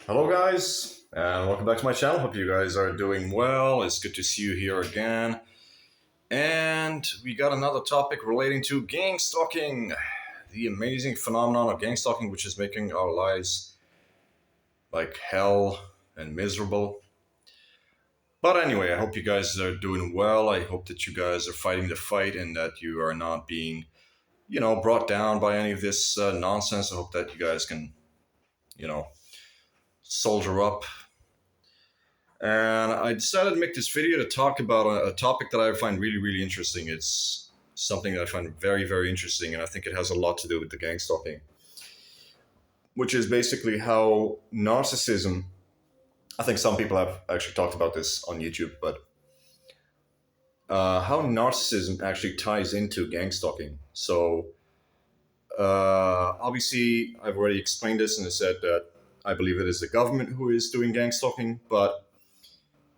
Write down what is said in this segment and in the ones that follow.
Hello, guys, and welcome back to my channel. Hope you guys are doing well. It's good to see you here again. And we got another topic relating to gang stalking, the amazing phenomenon of gang stalking, which is making our lives like hell and miserable. But anyway, I hope you guys are doing well. I hope that you guys are fighting the fight and that you are not being, brought down by any of this nonsense. I hope that you guys can, you know, soldier up. And I decided to make this video to talk about a topic that I find really, really interesting. It's something that I find very, very interesting, and I think it has a lot to do with the gang stalking, which is basically how narcissism. I think some people have actually talked about this on YouTube, but how narcissism actually ties into gang stalking. So, obviously, I've already explained this, and I said that I believe it is the government who is doing gang stalking, but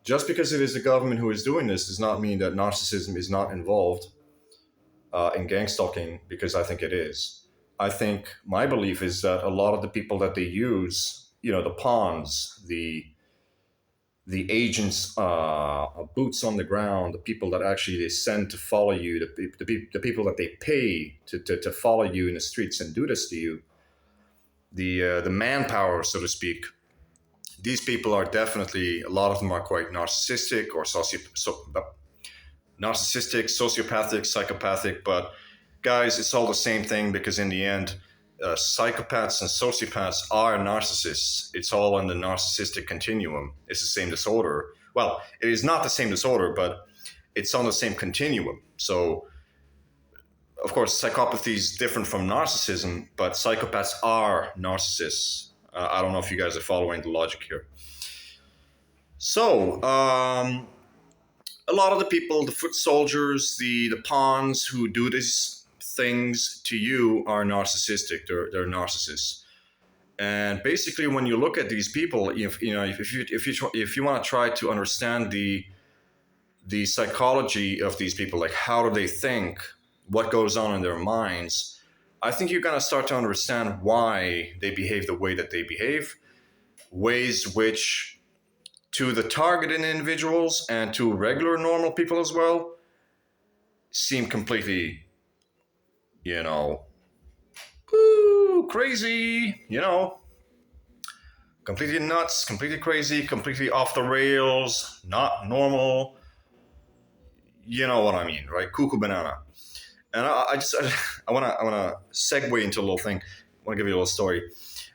just because it is the government who is doing this does not mean that narcissism is not involved in gang stalking, because I think it is. I think my belief is that a lot of the people that they use, the pawns, the agents, boots on the ground, the people that actually they send to follow you, the people that they pay to follow you in the streets and do this to you, the manpower, so to speak. These people are definitely, a lot of them are quite narcissistic or narcissistic, sociopathic, psychopathic. But guys, it's all the same thing, because in the end, psychopaths and sociopaths are narcissists. It's all on the narcissistic continuum. It's the same disorder. Well, it is not the same disorder, but it's on the same continuum. So, of course, psychopathy is different from narcissism, but psychopaths are narcissists. I don't know if you guys are following the logic here. So, a lot of the people, the foot soldiers, the pawns who do these things to you are narcissistic. They're narcissists. And basically, when you look at these people, if you want to try to understand the psychology of these people, like how do they think, what goes on in their minds, I think you're going to start to understand why they behave the way that they behave, ways which, to the targeted individuals and to regular normal people as well, seem completely, crazy, completely nuts, completely crazy, completely off the rails, not normal. You know what I mean, right? Cuckoo banana. And I want to segue into a little thing. I want to give you a little story.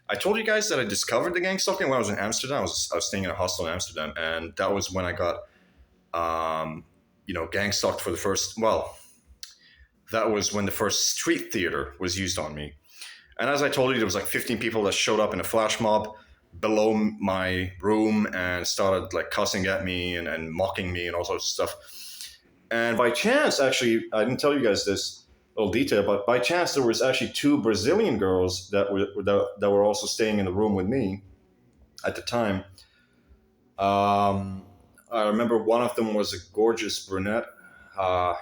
I told you guys that I discovered the gang stalking when I was in Amsterdam. I was staying in a hostel in Amsterdam, and that was when I got, gang stalked for the first. Well, that was when the first street theater was used on me. And as I told you, there was like 15 people that showed up in a flash mob below my room and started like cussing at me and mocking me and all sorts of stuff. And by chance, actually, I didn't tell you guys this little detail, but by chance, there was actually two Brazilian girls that were also staying in the room with me at the time. I remember one of them was a gorgeous brunette. Her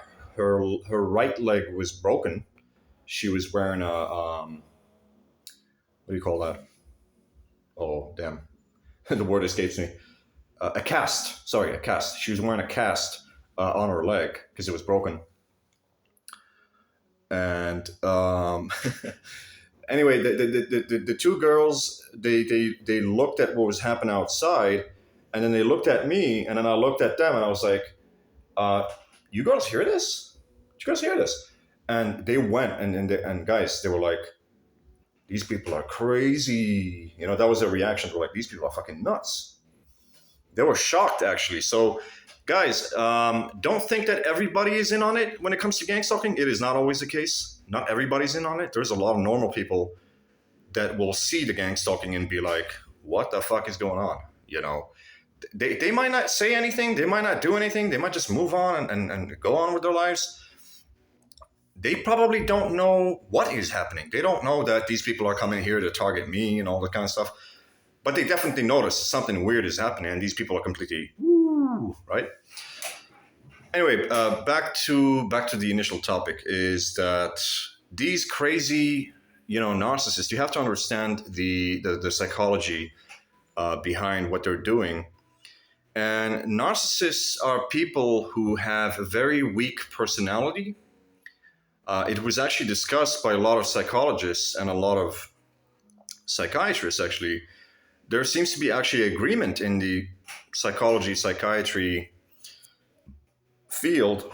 right leg was broken. She was wearing a what do you call that? Oh, damn, the word escapes me. A cast. Sorry, a cast. She was wearing a cast on her leg because it was broken. And anyway, the two girls, they looked at what was happening outside, and then they looked at me, and then I looked at them, and I was like, "You girls hear this? Did you guys hear this?" And they went, and guys, they were like, "These people are crazy." That was their reaction. They were like, "These people are fucking nuts." They were shocked, actually. So, guys, don't think that everybody is in on it when it comes to gang stalking. It is not always the case. Not everybody's in on it. There's a lot of normal people that will see the gang stalking and be like, what the fuck is going on? They might not say anything. They might not do anything. They might just move on and go on with their lives. They probably don't know what is happening. They don't know that these people are coming here to target me and all that kind of stuff. But they definitely notice something weird is happening, and these people are completely right. Anyway, back to the initial topic is that these crazy, narcissists. You have to understand the psychology behind what they're doing. And narcissists are people who have a very weak personality. It was actually discussed by a lot of psychologists and a lot of psychiatrists, actually. There seems to be actually agreement in the psychology, psychiatry field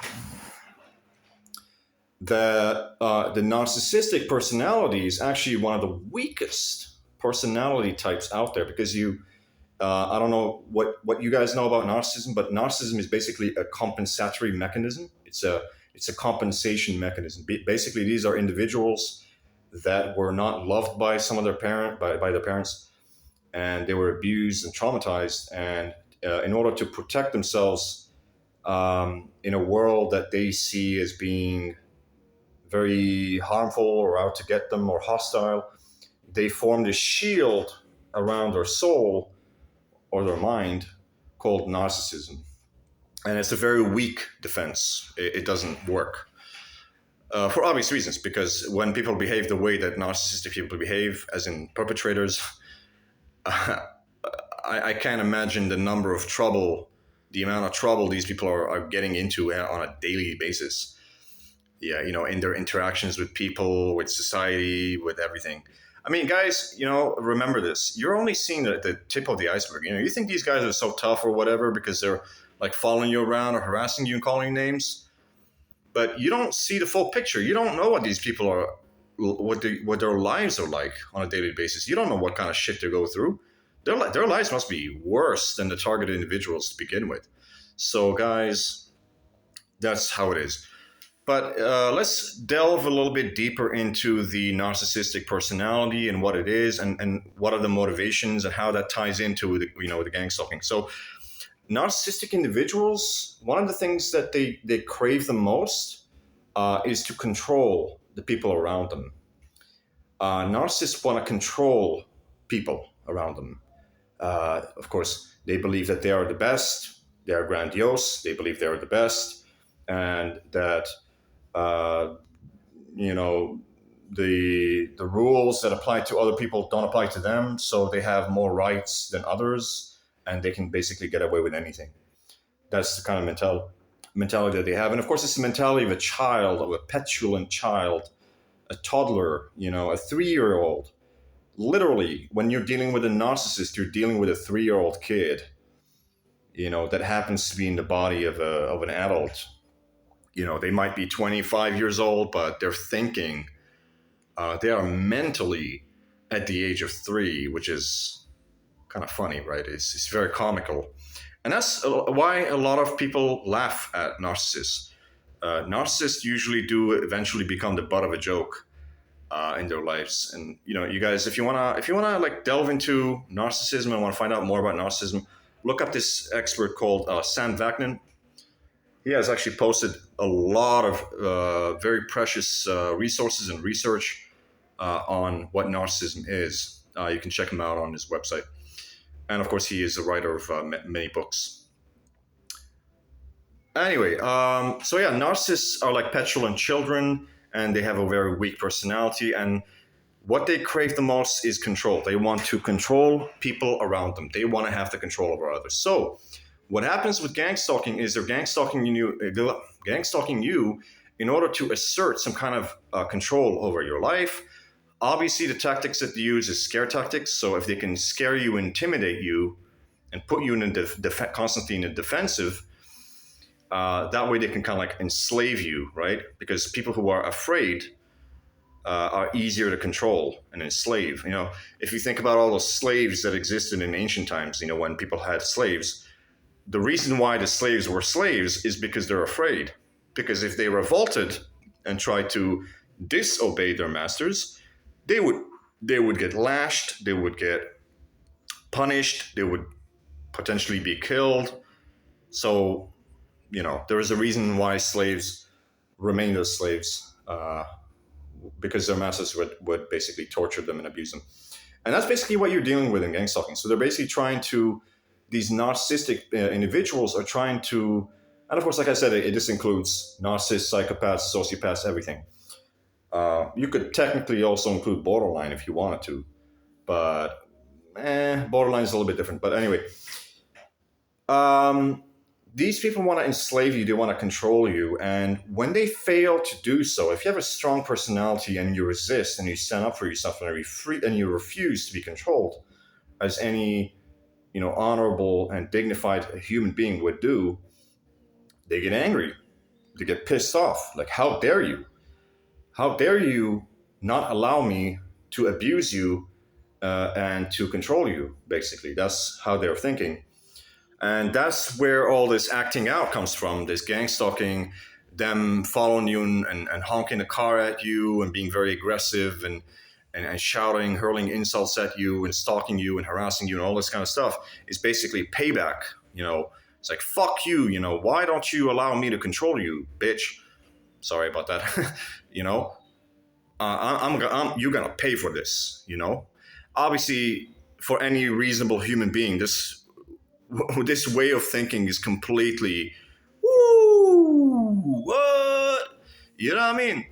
that the narcissistic personality is actually one of the weakest personality types out there because I don't know what you guys know about narcissism, but narcissism is basically a compensatory mechanism. It's a compensation mechanism. Basically, these are individuals that were not loved by some of by their parents, and they were abused and traumatized. And in order to protect themselves in a world that they see as being very harmful or out to get them or hostile, they formed a shield around their soul or their mind called narcissism. And it's a very weak defense. It doesn't work for obvious reasons, because when people behave the way that narcissistic people behave, as in perpetrators, I can't imagine the amount of trouble these people are getting into on a daily basis. Yeah, in their interactions with people, with society, with everything. I mean, guys, remember this. You're only seeing the tip of the iceberg. You think these guys are so tough or whatever because they're like following you around or harassing you and calling you names, but you don't see the full picture. You don't know what these people are, what their lives are like on a daily basis. You don't know what kind of shit they go through. Their lives must be worse than the targeted individuals to begin with. So, guys, that's how it is. But let's delve a little bit deeper into the narcissistic personality and what it is, and what are the motivations and how that ties into the gang stalking. So, narcissistic individuals, one of the things that they crave the most is to control the people around them. Narcissists want to control people around them. Of course, they believe that they are the best. They are grandiose. They believe they are the best, and that the rules that apply to other people don't apply to them, so they have more rights than others, and they can basically get away with anything. That's the kind of mentality that they have. And of course, it's the mentality of a child, of a petulant child, a toddler, a 3-year-old. Literally, when you're dealing with a narcissist, you're dealing with a 3-year-old kid, that happens to be in the body of an adult. They might be 25 years old, but they're thinking, they are mentally at the age of 3, which is kind of funny, right? It's very comical. And that's why a lot of people laugh at narcissists. Narcissists usually do eventually become the butt of a joke in their lives. And you guys, if you wanna like delve into narcissism and want to find out more about narcissism, look up this expert called Sam Vaknin. He has actually posted a lot of very precious resources and research on what narcissism is. You can check him out on his website. And of course, he is a writer of many books. Anyway, so yeah, narcissists are like petulant children, and they have a very weak personality. And what they crave the most is control. They want to control people around them. They want to have the control over others. So what happens with gang stalking is they're gang stalking you in order to assert some kind of control over your life. Obviously, the tactics that they use is scare tactics. So if they can scare you, intimidate you, and put you in constantly in a defensive, that way they can kind of like enslave you, right? Because people who are afraid are easier to control and enslave. If you think about all those slaves that existed in ancient times, when people had slaves, the reason why the slaves were slaves is because they're afraid. Because if they revolted and tried to disobey their masters, they would get lashed, they would get punished, they would potentially be killed. So, there is a reason why slaves remained as slaves, because their masters would basically torture them and abuse them. And that's basically what you're dealing with in gang stalking. So they're basically these narcissistic individuals are trying to, and of course, like I said, this includes narcissists, psychopaths, sociopaths, everything. You could technically also include borderline if you wanted to, but Borderline is a little bit different, but anyway, um, these people want to enslave you. They want to control you, and when they fail to do so, if you have a strong personality and you resist and you stand up for yourself and you refuse to be controlled, as any honorable and dignified human being would do, they get angry. They get pissed off. Like, how dare you? How dare you not allow me to abuse you and to control you? Basically, that's how they're thinking. And that's where all this acting out comes from, this gang stalking, them following you and honking the car at you and being very aggressive and shouting, hurling insults at you and stalking you and harassing you and all this kind of stuff is basically payback. It's like, fuck you, why don't you allow me to control you, bitch? Sorry about that. you know, you're gonna pay for this. Obviously, for any reasonable human being, this way of thinking is completely, woo, what? You know what I mean?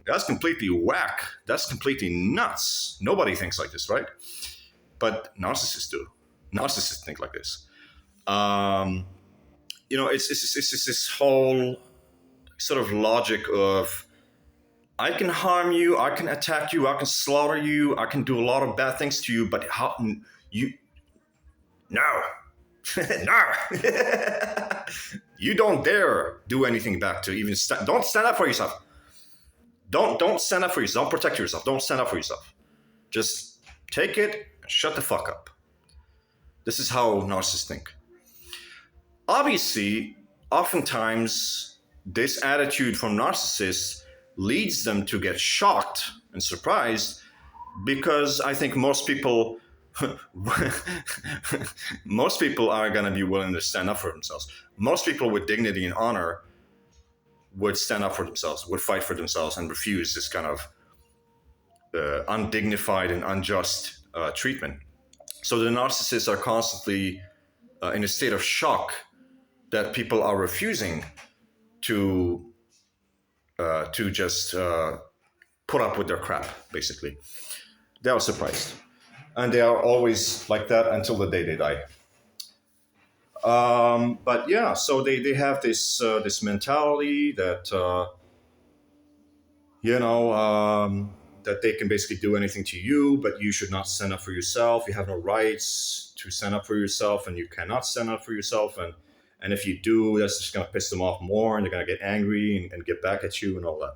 That's completely whack. That's completely nuts. Nobody thinks like this, right? But narcissists do. Narcissists think like this. It's this whole sort of logic of, I can harm you, I can attack you, I can slaughter you, I can do a lot of bad things to you, but how you? No, no, you don't dare do anything back to even don't stand up for yourself. Don't stand up for yourself. Don't protect yourself. Don't stand up for yourself. Just take it and shut the fuck up. This is how narcissists think. Obviously, oftentimes, this attitude from narcissists leads them to get shocked and surprised, because I think most people are going to be willing to stand up for themselves. Most people with dignity and honor would stand up for themselves, would fight for themselves, and refuse this kind of undignified and unjust treatment. So the narcissists are constantly in a state of shock that people are refusing to just put up with their crap, basically. They are surprised. And they are always like that until the day they die. But yeah, so they have this mentality that that they can basically do anything to you, but you should not stand up for yourself. You have no rights to stand up for yourself, and you cannot stand up for yourself. And if you do, that's just going to piss them off more, and they're going to get angry and get back at you and all that.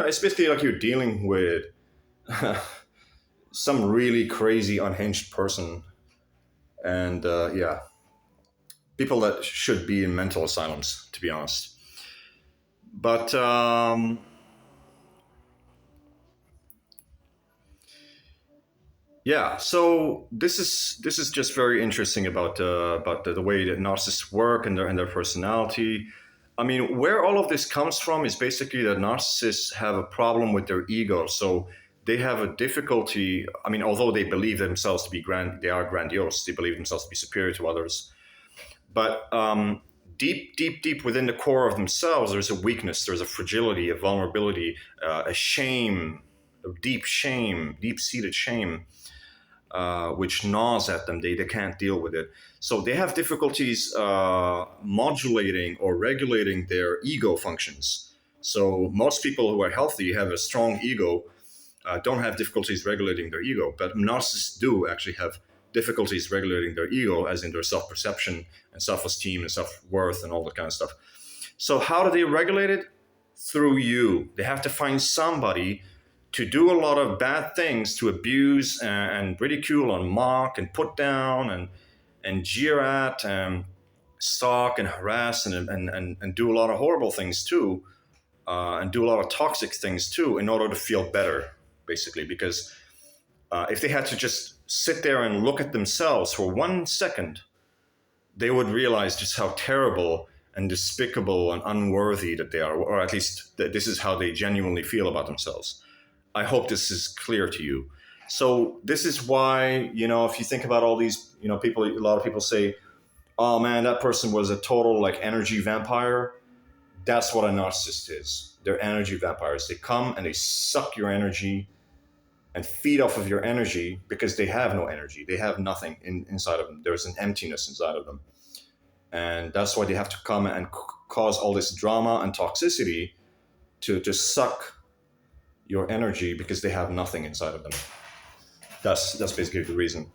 It's basically like you're dealing with some really crazy, unhinged person. And people that should be in mental asylums, to be honest. But so this is just very interesting about the way that narcissists work and their personality. I mean, where all of this comes from is basically that narcissists have a problem with their ego. So they have a difficulty. I mean, although they believe themselves to be they are grandiose. They believe themselves to be superior to others. But deep within the core of themselves, there's a weakness, there's a fragility, a vulnerability, a shame, a deep-seated shame, which gnaws at them. They can't deal with it. So they have difficulties modulating or regulating their ego functions. So most people who are healthy have a strong ego, don't have difficulties regulating their ego, but narcissists do actually have difficulties regulating their ego, as in their self-perception and self-esteem and self-worth and all that kind of stuff. So how do they regulate it? Through you. They have to find somebody to do a lot of bad things, to abuse and ridicule and mock and put down and jeer at and stalk and harass and do a lot of horrible things too, and do a lot of toxic things too, in order to feel better, basically. Because if they had to just sit there and look at themselves for 1 second, they would realize just how terrible and despicable and unworthy that they are, or at least that this is how they genuinely feel about themselves. I hope this is clear to you. So this is why, if you think about all these, people, a lot of people say, oh man, that person was a total energy vampire. That's what a narcissist is. They're energy vampires. They come and they suck your energy and feed off of your energy because they have no energy. They have nothing inside of them. There's an emptiness inside of them. And that's why they have to come and cause all this drama and toxicity to just suck your energy because they have nothing inside of them. That's basically the reason.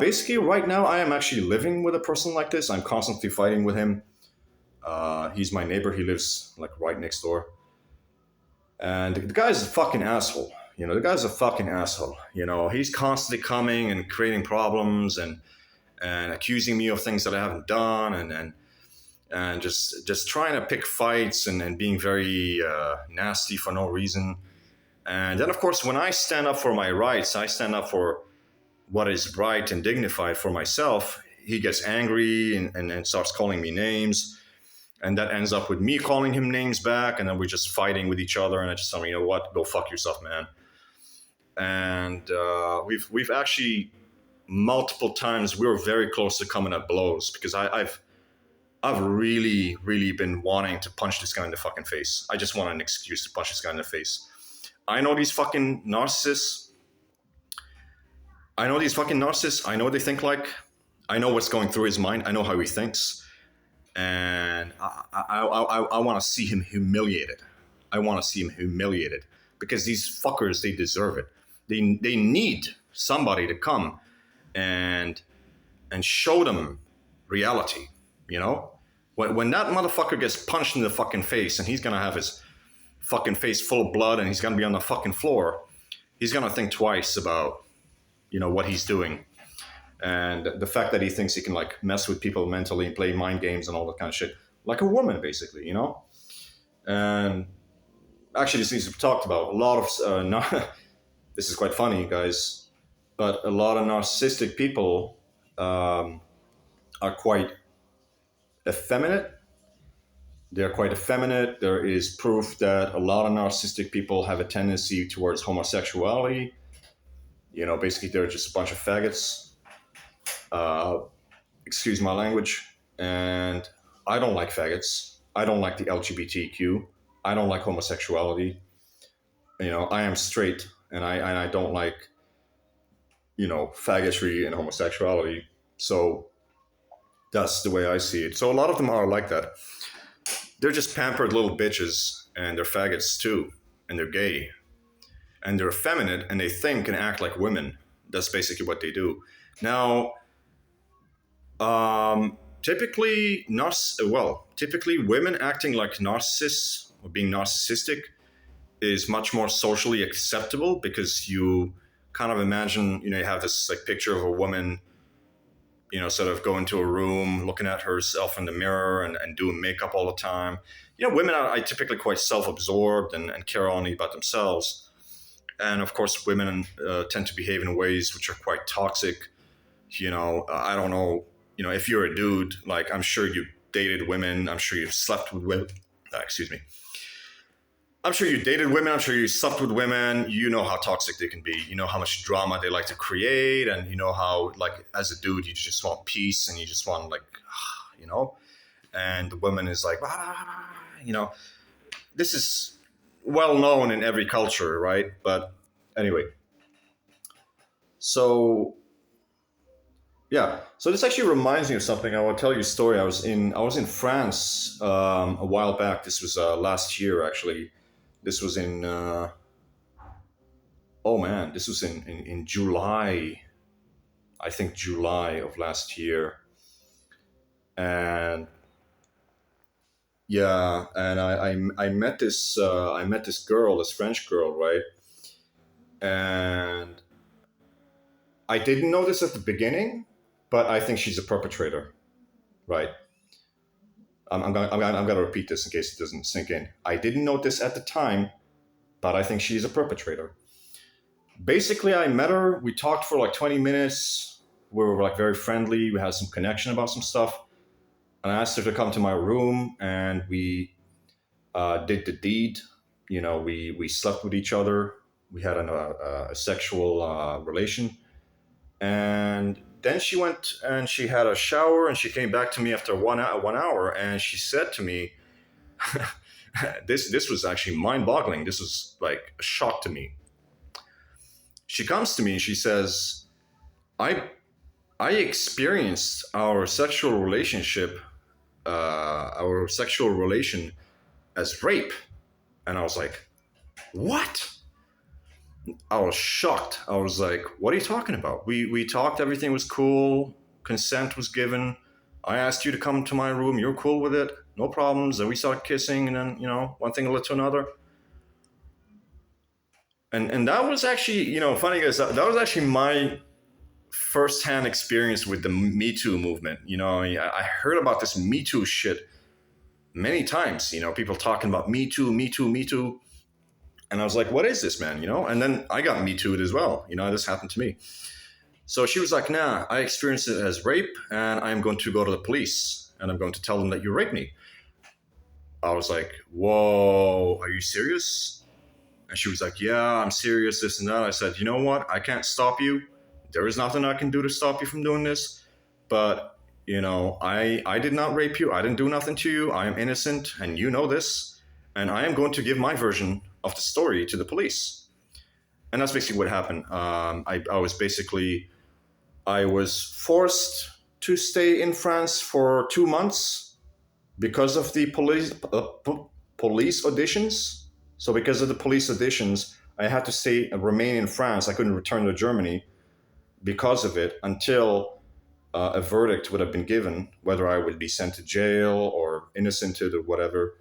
Basically, right now, I am actually living with a person like this. I'm constantly fighting with him. He's my neighbor. He lives like right next door. And the guy's a fucking asshole. The guy's a fucking asshole. He's constantly coming and creating problems and accusing me of things that I haven't done and just trying to pick fights and being very nasty for no reason. And then, of course, when I stand up for my rights, I stand up for what is right and dignified for myself. He gets angry and starts calling me names. And that ends up with me calling him names back. And then we're just fighting with each other. And I just tell him, you know what, go fuck yourself, man. And we've actually multiple times, we were very close to coming at blows because I've really, really been wanting to punch this guy in the fucking face. I just want an excuse to punch this guy in the face. I know these fucking narcissists. I know what they think like. I know what's going through his mind. I know how he thinks. And I want to see him humiliated. Because these fuckers, they deserve it. They need somebody to come and show them reality, When that motherfucker gets punched in the fucking face and he's going to have his fucking face full of blood and he's going to be on the fucking floor, he's going to think twice about, what he's doing. And the fact that he thinks he can like mess with people mentally and play mind games and all that kind of shit, like a woman, basically, And actually, this needs to be talked about. A lot of this is quite funny, guys, but a lot of narcissistic people are quite effeminate. They're quite effeminate. There is proof that a lot of narcissistic people have a tendency towards homosexuality. Basically, they're just a bunch of faggots. Excuse my language. And I don't like faggots. I don't like the LGBTQ. I don't like homosexuality. I am straight, and I don't like, faggotry and homosexuality. So that's the way I see it. So a lot of them are like that. They're just pampered little bitches, and they're faggots too, and they're gay, and they're effeminate, and they think and act like women. That's basically what they do. Now, typically women acting like narcissists or being narcissistic is much more socially acceptable because you kind of imagine, you have this like picture of a woman, sort of go into a room, looking at herself in the mirror and doing makeup all the time. Women are typically quite self-absorbed and care only about themselves. And of course, women tend to behave in ways which are quite toxic. I don't know, if you're a dude, like I'm sure you dated women, I'm sure you've slept with women. Excuse me. I'm sure you dated women. I'm sure you slept with women. You know how toxic they can be. You know how much drama they like to create. And you know how, like, as a dude, you just want peace and you just want, like, and the woman is like, this is well known in every culture, right? But anyway. So, yeah. So this actually reminds me of something. I will tell you a story. I was in France a while back. This was last year, actually. This was in, this was in July, I think July of last year. And yeah, and I met this girl, this French girl, right? And I didn't know this at the beginning, but I think she's a perpetrator, right? I'm going to repeat this in case it doesn't sink in. I didn't know this at the time, but I think she's a perpetrator. Basically, I met her. We talked for like 20 minutes. We were like very friendly. We had some connection about some stuff. And I asked her to come to my room, and we did the deed. We slept with each other. We had a sexual relation. And then she went and she had a shower, and she came back to me after 1 hour, and she said to me, this was actually mind-boggling. This was like a shock to me. She comes to me and she says, I I experienced our sexual relation as rape. And I was like, what? I was shocked. I was like, what are you talking about? We talked, everything was cool, consent was given. I asked you to come to my room, you're cool with it, no problems. Then we started kissing, and then, one thing led to another. And that was actually, funny guys, that was actually my firsthand experience with the Me Too movement. I heard about this Me Too shit many times, people talking about Me Too, Me Too, Me Too. And I was like, what is this, man? And then I got Me Too'd as well. This happened to me. So she was like, nah, I experienced it as rape, and I'm going to go to the police and I'm going to tell them that you raped me. I was like, whoa, are you serious? And she was like, yeah, I'm serious, this and that. I said, you know what? I can't stop you. There is nothing I can do to stop you from doing this. But, I did not rape you. I didn't do nothing to you. I am innocent, and you know this. And I am going to give my version of the story to the police. And that's basically what happened. I was forced to stay in France for 2 months because of the police auditions. So because of the police auditions, I had to remain in France. I couldn't return to Germany because of it until a verdict would have been given, whether I would be sent to jail or innocented or whatever.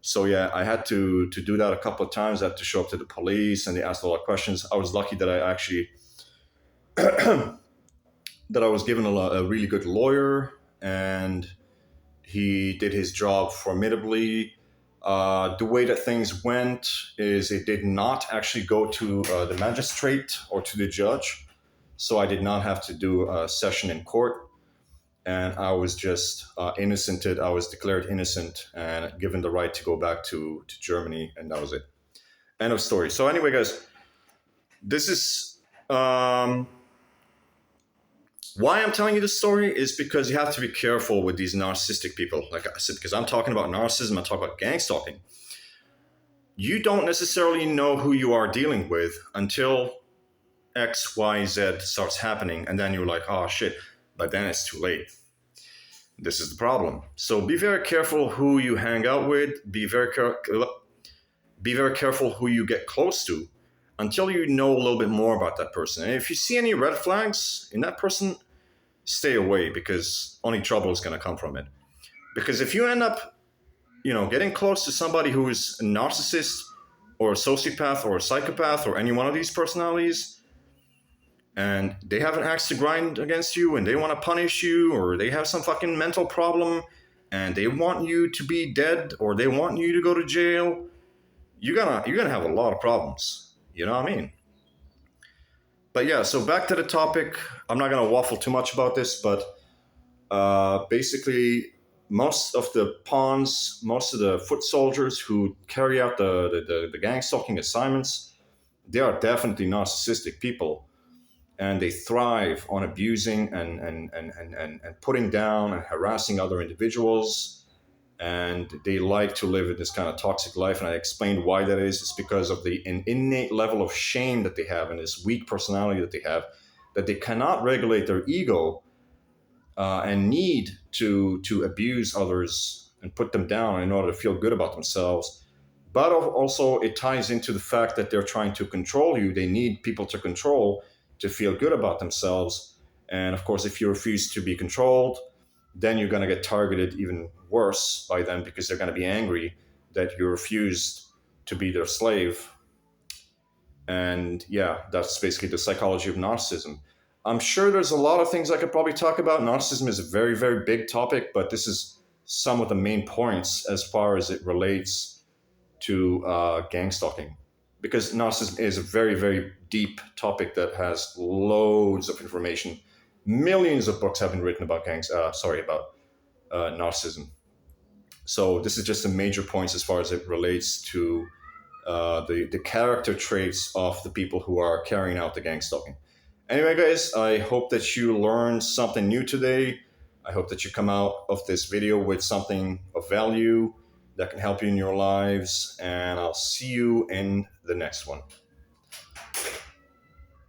So yeah, I had to do that a couple of times. I had to show up to the police, and they asked a lot of questions. I was lucky that I actually that I was given a really good lawyer, and he did his job formidably. The way that things went is it did not actually go to the magistrate or to the judge. So I did not have to do a session in court. And I was just innocented. I was declared innocent and given the right to go back to Germany. And that was it. End of story. So anyway, guys, this is why I'm telling you this story is because you have to be careful with these narcissistic people. Like I said, because I'm talking about narcissism, I'm talking about gangstalking. You don't necessarily know who you are dealing with until X, Y, Z starts happening. And then you're like, oh shit, but then it's too late. This is the problem. So be very careful who you hang out with. Be very careful who you get close to until you know a little bit more about that person. And if you see any red flags in that person, stay away, because only trouble is going to come from it. Because if you end up, getting close to somebody who is a narcissist or a sociopath or a psychopath or any one of these personalities, and they have an axe to grind against you and they want to punish you, or they have some fucking mental problem and they want you to be dead or they want you to go to jail, you're gonna have a lot of problems. You know what I mean? But yeah, so back to the topic. I'm not gonna waffle too much about this, but basically most of the pawns, most of the foot soldiers who carry out the gang stalking assignments, they are definitely narcissistic people. And they thrive on abusing and putting down and harassing other individuals. And they like to live in this kind of toxic life. And I explained why that is. It's because of an innate level of shame that they have and this weak personality that they have, that they cannot regulate their ego and need to abuse others and put them down in order to feel good about themselves. But also it ties into the fact that they're trying to control you. They need people to control to feel good about themselves. And of course, if you refuse to be controlled, then you're going to get targeted even worse by them, because they're going to be angry that you refused to be their slave. And yeah, that's basically the psychology of narcissism. I'm sure there's a lot of things I could probably talk about. Narcissism is a very, very big topic, but this is some of the main points as far as it relates to gang stalking. Because narcissism is a very, very deep topic that has loads of information. Millions of books have been written about narcissism. So this is just the major points as far as it relates to the character traits of the people who are carrying out the gang stalking. Anyway, guys, I hope that you learned something new today. I hope that you come out of this video with something of value that can help you in your lives. And I'll see you in the next one.